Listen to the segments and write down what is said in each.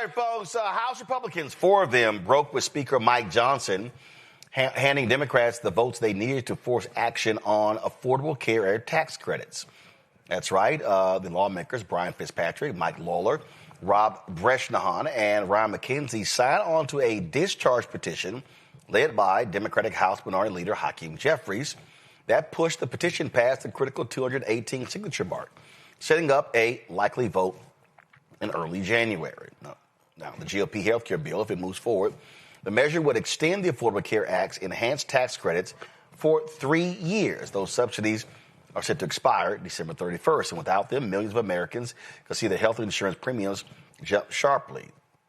right, folks. House Republicans, 4 of them, broke with Speaker Mike Johnson, handing Democrats the votes they needed to force action on Affordable Care Act tax credits. That's right. The lawmakers, Brian Fitzpatrick, Mike Lawler, Rob Bresnahan, and Ryan McKenzie signed on to a discharge petition led by Democratic House Minority Leader Hakeem Jeffries that pushed the petition past the critical 218 signature mark, setting up a likely vote in early January. Now, the GOP health care bill, if it moves forward, the measure would extend the Affordable Care Act's enhanced tax credits for 3 years. Those subsidies are set to expire December 31st, and without them, millions of Americans could see their health insurance premiums jump sharply.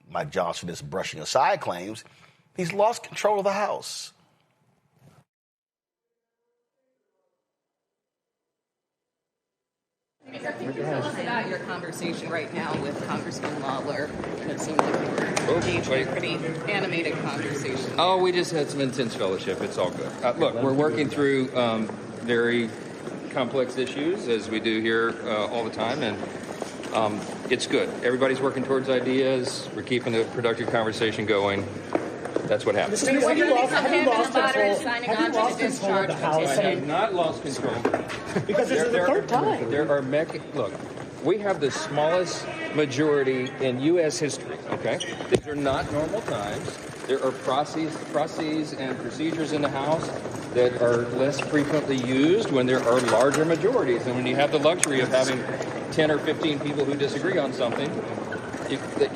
Mike Johnson is brushing aside claims he's lost control of the House. Can you tell us about your conversation right now with Congressman Lawler? It seemed like you were engaged in a pretty animated conversation. Oh, we just had some intense fellowship. It's all good. Look, we're working through very complex issues, as we do here all the time, and it's good. Everybody's working towards ideas. We're keeping a productive conversation going. That's what happens. Have you lost control of the House? I have not lost control. Because this is the third time. Look, we have the smallest majority in U.S. history, okay? These are not normal times. There are processes and procedures in the House that are less frequently used when there are larger majorities. And when you have the luxury of having 10 or 15 people who disagree on something,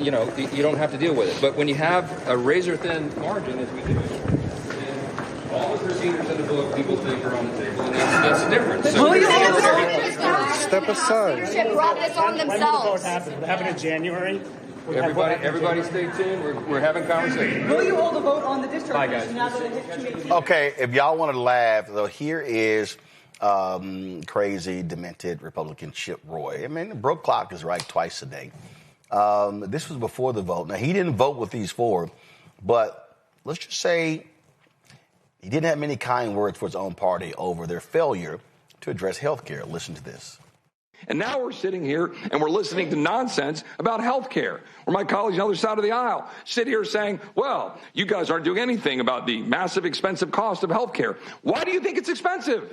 you don't have to deal with it. But when you have a razor-thin margin, as we do, and all the procedures in the book people think are on the table, and that's different. So Step aside. Leadership brought this on themselves. When will the vote happen? Will it happen in January? Everybody stay tuned. We're having conversation. Will you hold a vote on the discharge? Bye, guys. Okay, if y'all wanted to laugh, though, here is crazy, demented Republican Chip Roy. I mean, the broke clock is right twice a day. This was before the vote. Now, he didn't vote with these 4, but let's just say he didn't have many kind words for his own party over their failure to address health care. Listen to this. And now we're sitting here and we're listening to nonsense about health care, where my colleagues on the other side of the aisle sit here saying, well, you guys aren't doing anything about the massive expensive cost of health care. Why do you think it's expensive?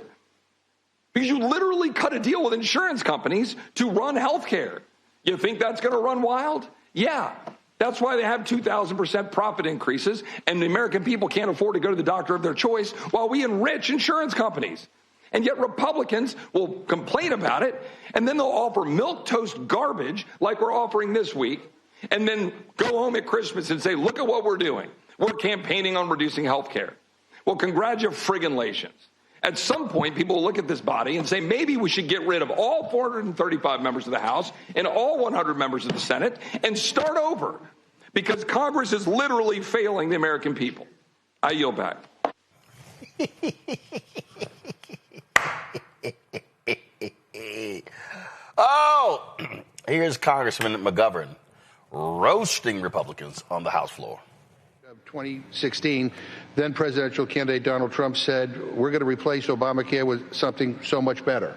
Because you literally cut a deal with insurance companies to run health care. You think that's going to run wild? Yeah. That's why they have 2,000% profit increases, and the American people can't afford to go to the doctor of their choice while we enrich insurance companies. And yet Republicans will complain about it, and then they'll offer milquetoast garbage like we're offering this week, and then go home at Christmas and say, look at what we're doing. We're campaigning on reducing health care. Well, congratulations. At some point, people will look at this body and say, maybe we should get rid of all 435 members of the House and all 100 members of the Senate and start over, because Congress is literally failing the American people. I yield back. Oh, here's Congressman McGovern roasting Republicans on the House floor. 2016, then presidential candidate Donald Trump said, we're going to replace Obamacare with something so much better.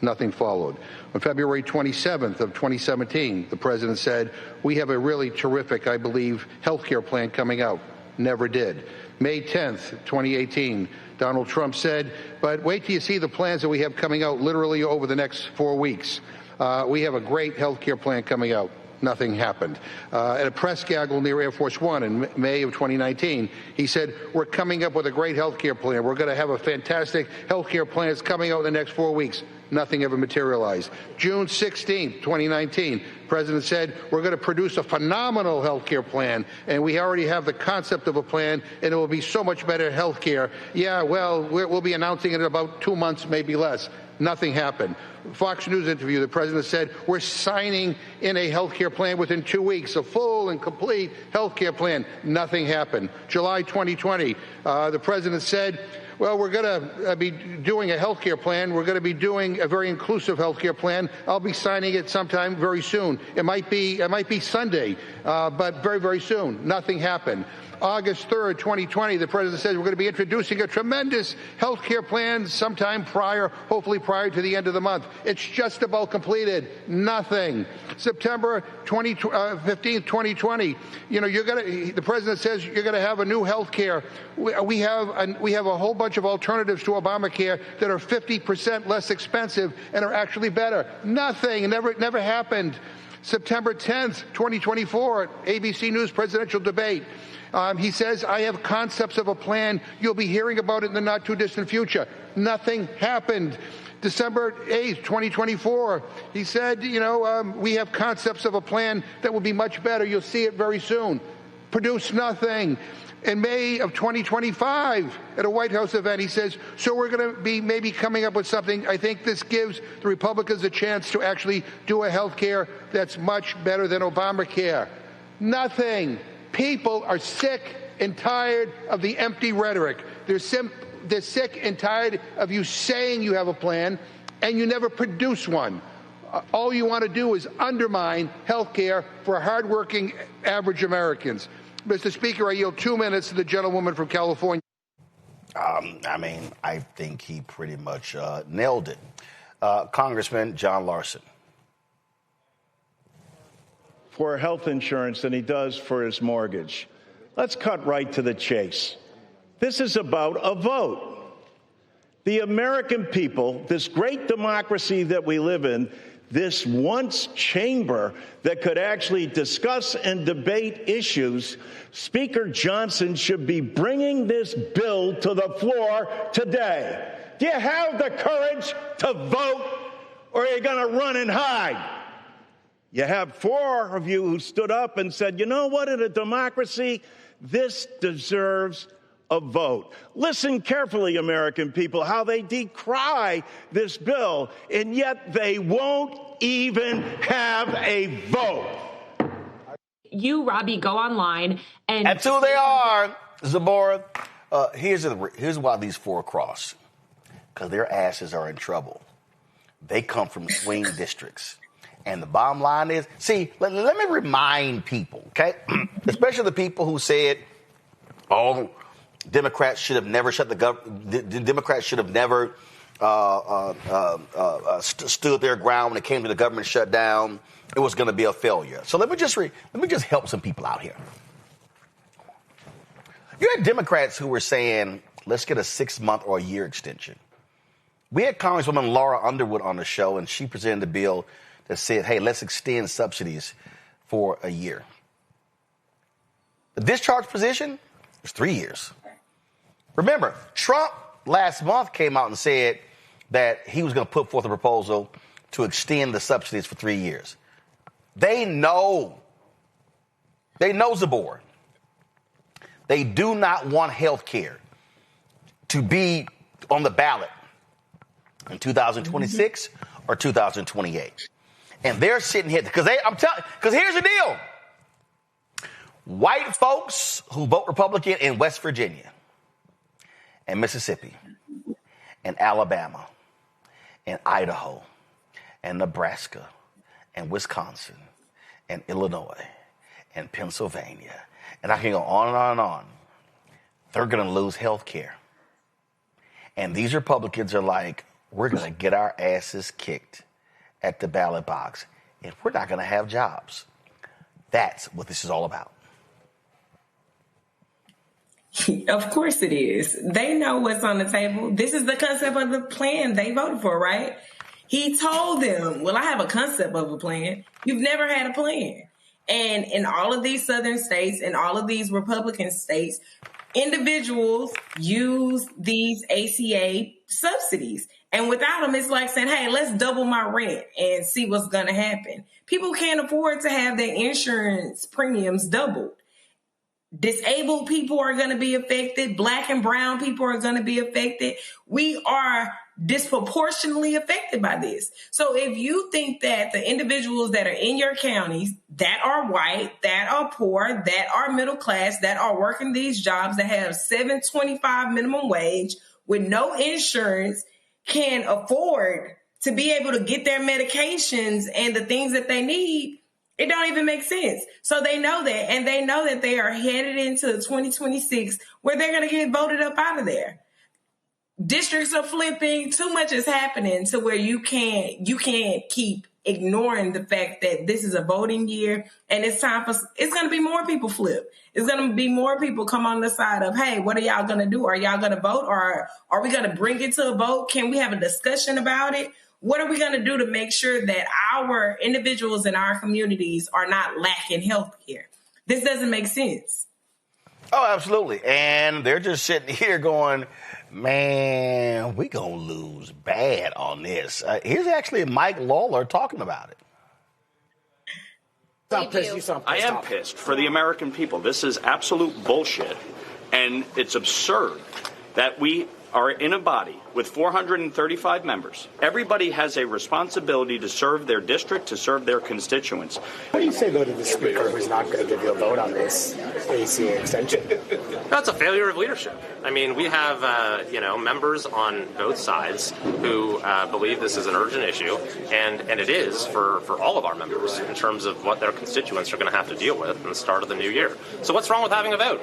Nothing followed. On February 27th of 2017, the president said, we have a really terrific, I believe, health care plan coming out. Never did. May 10th, 2018, Donald Trump said, but wait till you see the plans that we have coming out literally over the next 4 weeks. We have a great health care plan coming out. Nothing happened. At a press gaggle near Air Force One in May of 2019, he said, we're coming up with a great health care plan. We're going to have a fantastic health care plan that's coming out in the next 4 weeks. Nothing ever materialized. June 16th, 2019, the president said, we're going to produce a phenomenal health care plan, and we already have the concept of a plan, and it will be so much better health care. Yeah, well, we'll be announcing it in about 2 months, maybe less. Nothing happened. Fox News interview, the president said, we're signing in a health care plan within 2 weeks, a full and complete health care plan. Nothing happened. July 2020, the president said, well, we're going to be doing a health care plan. We're going to be doing a very inclusive health care plan. I'll be signing it sometime very soon. It might be Sunday, but very, very soon. Nothing happened. August 3rd, 2020, the president says we're going to be introducing a tremendous health care plan sometime hopefully prior to the end of the month. It's just about completed. Nothing. September 15th, 2020, the president says you're going to have a new health care. We have a whole bunch of alternatives to Obamacare that are 50% less expensive and are actually better. Nothing. Never happened. September 10th, 2024, ABC News presidential debate. He says, I have concepts of a plan. You'll be hearing about it in the not too distant future. Nothing happened. December 8th, 2024, he said, we have concepts of a plan that will be much better. You'll see it very soon. Produced nothing. In May of 2025, at a White House event, he says, so we're going to be maybe coming up with something. I think this gives the Republicans a chance to actually do a health care that's much better than Obamacare. Nothing. People are sick and tired of the empty rhetoric. They're sick and tired of you saying you have a plan and you never produce one. All you want to do is undermine health care for hardworking average Americans. Mr. Speaker, I yield 2 minutes to the gentlewoman from California. I think he pretty much nailed it. Congressman John Larson. For health insurance than he does for his mortgage. Let's cut right to the chase. This is about a vote. The American people, this great democracy that we live in, this once chamber that could actually discuss and debate issues, Speaker Johnson should be bringing this bill to the floor today. Do you have the courage to vote, or are you going to run and hide? You have 4 of you who stood up and said, you know what, in a democracy, this deserves a vote. Listen carefully, American people, how they decry this bill, and yet they won't even have a vote. You, Robbie, go online and... That's who they are, Zabora. Here's why these 4 cross. Because their asses are in trouble. They come from swing districts. And the bottom line is, let me remind people, okay, especially the people who said, Democrats should have never Democrats should have never stood their ground when it came to the government shutdown. It was going to be a failure. So let me just help some people out here. You had Democrats who were saying, let's get a 6-month or a year extension. We had Congresswoman Laura Underwood on the show, and she presented a bill that said, hey, let's extend subsidies for a year. The discharge position was 3 years. Remember, Trump last month came out and said that he was going to put forth a proposal to extend the subsidies for 3 years. They know Zabor. They do not want health care to be on the ballot in 2026 or 2028. And they're sitting here because here's the deal. White folks who vote Republican in West Virginia and Mississippi and Alabama and Idaho and Nebraska and Wisconsin and Illinois and Pennsylvania, and I can go on and on and on, they're going to lose health care. And these Republicans are like, we're going to get our asses kicked at the ballot box, and we're not going to have jobs. That's what this is all about. Of course it is. They know what's on the table. This is the concept of the plan they voted for, right? He told them, well, I have a concept of a plan. You've never had a plan. And in all of these southern states and all of these Republican states, individuals use these ACA subsidies. And without them, it's like saying, hey, let's double my rent and see what's going to happen. People can't afford to have their insurance premiums doubled. Disabled people are going to be affected. Black and brown people are going to be affected. We are disproportionately affected by this. So if you think that the individuals that are in your counties that are white, that are poor, that are middle class, that are working these jobs that have $7.25 minimum wage with no insurance can afford to be able to get their medications and the things that they need, it don't even make sense. So they know that, and they know that they are headed into 2026 where they're going to get voted up out of there. Districts are flipping. Too much is happening to where you can't keep ignoring the fact that this is a voting year, and it's going to be more people flip. It's going to be more people come on the side of, hey, what are y'all going to do? Are y'all going to vote, or are we going to bring it to a vote? Can we have a discussion about it? What are we going to do to make sure that our individuals in our communities are not lacking health care? This doesn't make sense. Oh, absolutely. And they're just sitting here going, man, we going to lose bad on this. Here's actually Mike Lawler talking about it. I am pissed for the American people. This is absolute bullshit. And it's absurd that we are in a body with 435 members. Everybody has a responsibility to serve their district, to serve their constituents. What do you say, though, to the speaker who's not going to give you a vote on this ACA extension? That's a failure of leadership. I mean, we have, members on both sides who believe this is an urgent issue, and it is for all of our members in terms of what their constituents are going to have to deal with in the start of the new year. So what's wrong with having a vote?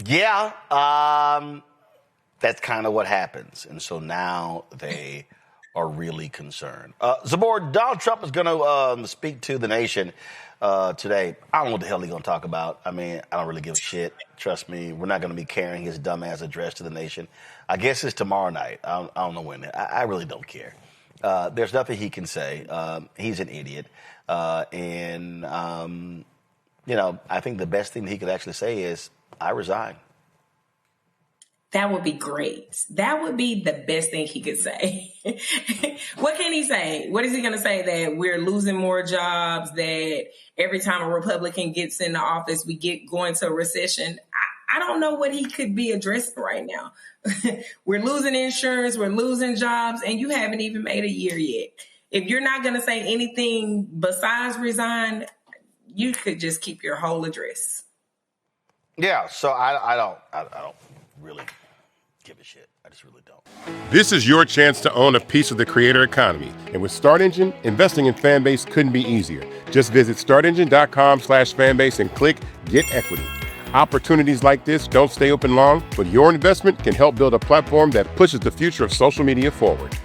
Yeah, that's kind of what happens. And so now they are really concerned. Zabor, Donald Trump is going to speak to the nation today. I don't know what the hell he's going to talk about. I mean, I don't really give a shit. Trust me, we're not going to be carrying his dumbass address to the nation. I guess it's tomorrow night. I don't know when. I really don't care. There's nothing he can say. He's an idiot. I think the best thing that he could actually say is, I resign. That would be great. That would be the best thing he could say. What can he say? What is he going to say? That we're losing more jobs, that every time a Republican gets into office, we go into a recession? I don't know what he could be addressing right now. We're losing insurance, we're losing jobs, and you haven't even made a year yet. If you're not going to say anything besides resign, you could just keep your whole address. Yeah, so I don't really give a shit. I just really don't. This is your chance to own a piece of the creator economy. And with Start Engine, investing in Fanbase couldn't be easier. Just visit startengine.com/fanbase and click Get Equity. Opportunities like this don't stay open long, but your investment can help build a platform that pushes the future of social media forward.